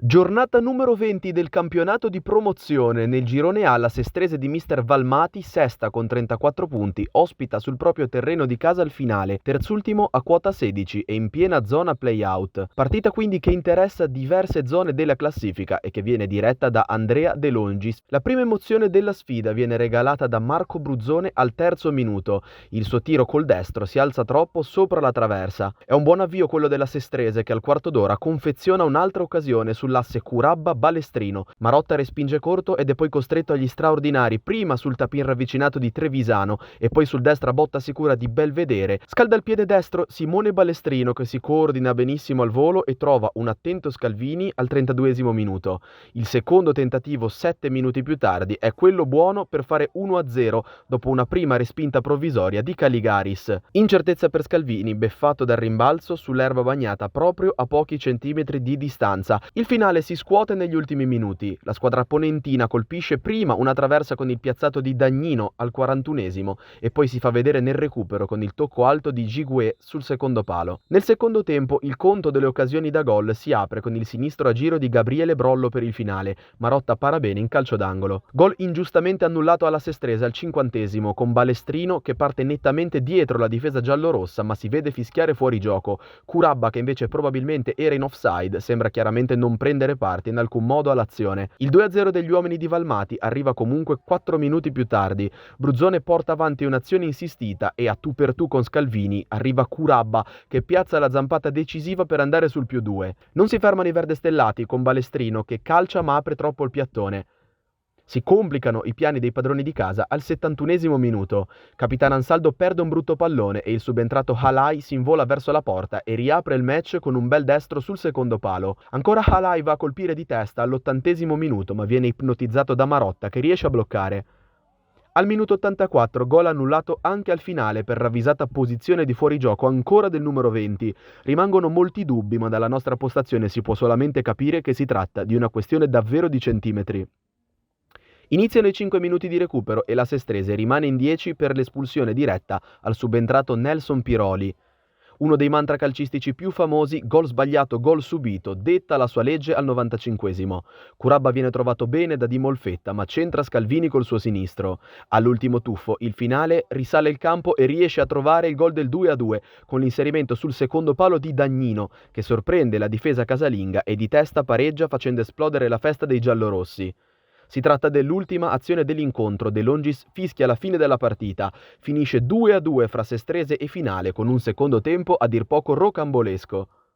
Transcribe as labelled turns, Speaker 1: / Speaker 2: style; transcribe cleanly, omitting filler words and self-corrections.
Speaker 1: Giornata numero 20 del campionato di promozione. Nel girone A la Sestrese di mister Valmati, sesta con 34 punti, ospita sul proprio terreno di casa il finale, terzultimo a quota 16 e in piena zona play-out. Partita quindi che interessa diverse zone della classifica e che viene diretta da Andrea De Longis. La prima emozione della sfida viene regalata da Marco Bruzzone al terzo minuto. Il suo tiro col destro si alza troppo sopra la traversa. È un buon avvio quello della Sestrese che al quarto d'ora confeziona un'altra occasione sull'asse Curabba-Balestrino. Marotta respinge corto ed è poi costretto agli straordinari, prima sul tapin ravvicinato di Trevisano e poi sul destra botta sicura di Belvedere. Scalda il piede destro Simone Balestrino che si coordina benissimo al volo e trova un attento Scalvini al 32esimo minuto. Il secondo tentativo 7 minuti più tardi è quello buono per fare 1-0 dopo una prima respinta provvisoria di Caligaris. Incertezza per Scalvini, beffato dal rimbalzo sull'erba bagnata proprio a pochi centimetri di distanza. Il finale si scuote negli ultimi minuti. La squadra ponentina colpisce prima una traversa con il piazzato di Dagnino al 41esimo e poi si fa vedere nel recupero con il tocco alto di Giguè sul secondo palo. Nel secondo tempo il conto delle occasioni da gol si apre con il sinistro a giro di Gabriele Brollo per il finale. Marotta para bene in calcio d'angolo. Gol ingiustamente annullato alla Sestrese al 50esimo con Balestrino che parte nettamente dietro la difesa giallorossa ma si vede fischiare fuori gioco. Curabba, che invece probabilmente era in offside, sembra chiaramente non prendere parte in alcun modo all'azione. Il 2-0 degli uomini di Valmati arriva comunque 4 minuti più tardi. Bruzzone porta avanti un'azione insistita e a tu per tu con Scalvini arriva Curabba che piazza la zampata decisiva per andare sul +2. Non si fermano i verdestellati con Balestrino che calcia ma apre troppo il piattone. Si complicano i piani dei padroni di casa al 71esimo minuto. Capitano Ansaldo perde un brutto pallone e il subentrato Halai si invola verso la porta e riapre il match con un bel destro sul secondo palo. Ancora Halai va a colpire di testa all'80esimo minuto ma viene ipnotizzato da Marotta che riesce a bloccare. Al minuto 84 gol annullato anche al finale per ravvisata posizione di fuorigioco ancora del numero 20. Rimangono molti dubbi ma dalla nostra postazione si può solamente capire che si tratta di una questione davvero di centimetri. Iniziano i 5 minuti di recupero e la Sestrese rimane in 10 per l'espulsione diretta al subentrato Nelson Piroli. Uno dei mantra calcistici più famosi, gol sbagliato, gol subito, detta la sua legge al 95esimo. Curabba viene trovato bene da Di Molfetta, ma centra Scalvini col suo sinistro. All'ultimo tuffo, il finale, risale il campo e riesce a trovare il gol del 2-2, con l'inserimento sul secondo palo di Dagnino, che sorprende la difesa casalinga e di testa pareggia facendo esplodere la festa dei giallorossi. Si tratta dell'ultima azione dell'incontro. De Longis fischia la fine della partita. Finisce 2-2 fra Sestrese e finale con un secondo tempo a dir poco rocambolesco.